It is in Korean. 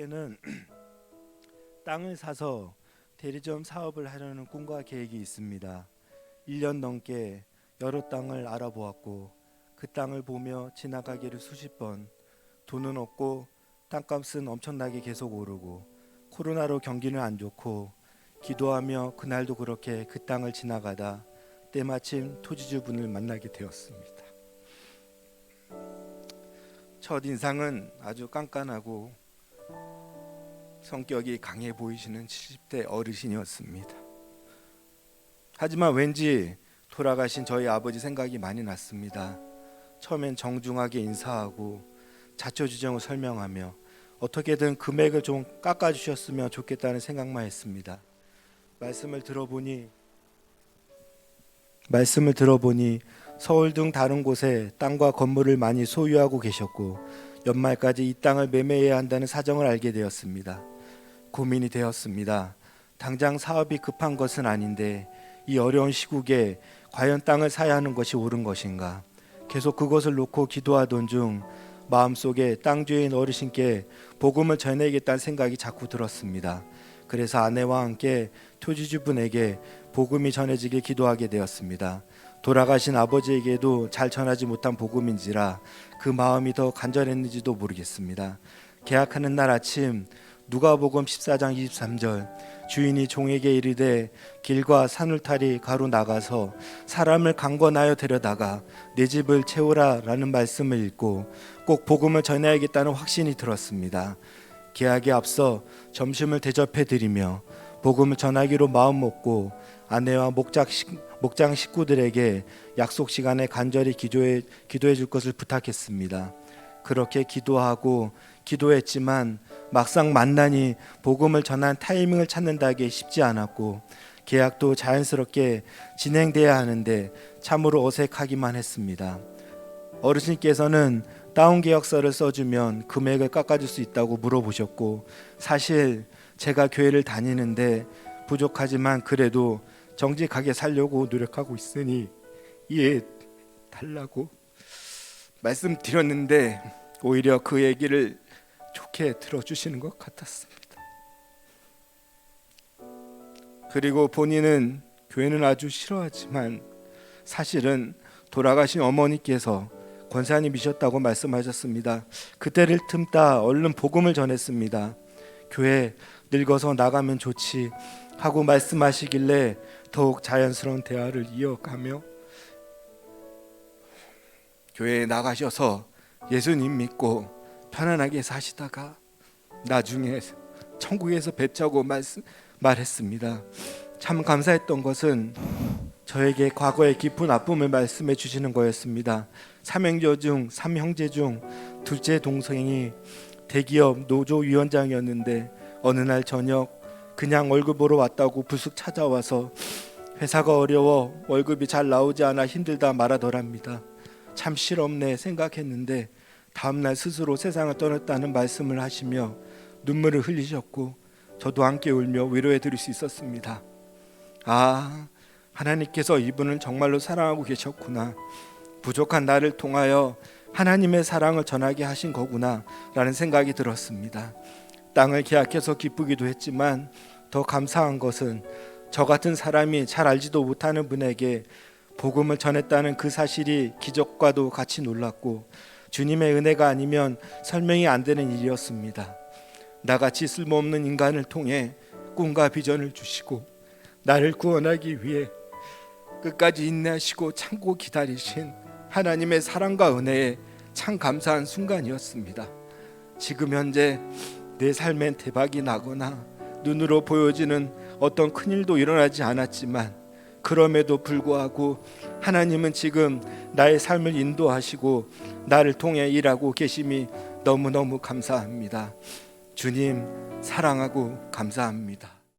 저에게는 땅을 사서 대리점 사업을 하려는 꿈과 계획이 있습니다. 1년 넘게 여러 땅을 알아보았고 그 땅을 보며 지나가기를 수십 번, 돈은 없고 땅값은 엄청나게 계속 오르고 코로나로 경기는 안 좋고 기도하며 그날도 그렇게 그 땅을 지나가다 때마침 토지주분을 만나게 되었습니다. 첫 인상은 아주 깐깐하고 성격이 강해 보이시는 70대 어르신이었습니다. 하지만 왠지 돌아가신 저희 아버지 생각이 많이 났습니다. 처음엔 정중하게 인사하고 자초지종을 설명하며 어떻게든 금액을 좀 깎아주셨으면 좋겠다는 생각만 했습니다. 말씀을 들어보니 서울 등 다른 곳에 땅과 건물을 많이 소유하고 계셨고 연말까지 이 땅을 매매해야 한다는 사정을 알게 되었습니다. 고민이 되었습니다. 당장 사업이 급한 것은 아닌데 이 어려운 시국에 과연 땅을 사야 하는 것이 옳은 것인가? 계속 그것을 놓고 기도하던 중 마음속에 땅 주인 어르신께 복음을 전해야겠다는 생각이 자꾸 들었습니다. 그래서 아내와 함께 토지주분에게 복음이 전해지길 기도하게 되었습니다. 돌아가신 아버지에게도 잘 전하지 못한 복음인지라 그 마음이 더 간절했는지도 모르겠습니다. 계약하는 날 아침 누가복음 14장 23절 주인이 종에게 이르되 길과 산울타리 가로 나가서 사람을 강권하여 데려다가 내 집을 채우라 라는 말씀을 읽고 꼭 복음을 전해야겠다는 확신이 들었습니다. 계약에 앞서 점심을 대접해 드리며 복음을 전하기로 마음 먹고 아내와 목장 식구들에게 약속 시간에 간절히 기도해 줄 것을 부탁했습니다. 그렇게 기도했지만 막상 만나니 복음을 전한 타이밍을 찾는다기 쉽지 않았고 계약도 자연스럽게 진행돼야 하는데 참으로 어색하기만 했습니다. 어르신께서는 다운 계약서를 써주면 금액을 깎아줄 수 있다고 물어보셨고 사실 제가 교회를 다니는데 부족하지만 그래도 정직하게 살려고 노력하고 있으니 이해해 달라고 말씀드렸는데 오히려 그 얘기를 좋게 들어주시는 것 같았습니다. 그리고 본인은 교회는 아주 싫어하지만 사실은 돌아가신 어머니께서 권사님이셨다고 말씀하셨습니다. 그때를 틈타 얼른 복음을 전했습니다. 교회 늙어서 나가면 좋지 하고 말씀하시길래 더욱 자연스러운 대화를 이어가며 교회에 나가셔서 예수님 믿고 편안하게 사시다가 나중에 천국에서 뵙자고 말했습니다. 참 감사했던 것은 저에게 과거의 깊은 아픔을 말씀해 주시는 거였습니다. 삼형제 중 둘째 동생이 대기업 노조위원장이었는데 어느 날 저녁 그냥 월급 보러 왔다고 불쑥 찾아와서 회사가 어려워 월급이 잘 나오지 않아 힘들다 말하더랍니다. 참 실없네 생각했는데 다음날 스스로 세상을 떠났다는 말씀을 하시며 눈물을 흘리셨고 저도 함께 울며 위로해 드릴 수 있었습니다. 아, 하나님께서 이분을 정말로 사랑하고 계셨구나. 부족한 나를 통하여 하나님의 사랑을 전하게 하신 거구나 라는 생각이 들었습니다. 땅을 계약해서 기쁘기도 했지만 더 감사한 것은 저 같은 사람이 잘 알지도 못하는 분에게 복음을 전했다는 그 사실이 기적과도 같이 놀랐고 주님의 은혜가 아니면 설명이 안 되는 일이었습니다. 나같이 쓸모없는 인간을 통해 꿈과 비전을 주시고 나를 구원하기 위해 끝까지 인내하시고 참고 기다리신 하나님의 사랑과 은혜에 참 감사한 순간이었습니다. 지금 현재 내 삶엔 대박이 나거나 눈으로 보여지는 어떤 큰일도 일어나지 않았지만 그럼에도 불구하고 하나님은 지금 나의 삶을 인도하시고 나를 통해 일하고 계심이 너무너무 감사합니다. 주님 사랑하고 감사합니다.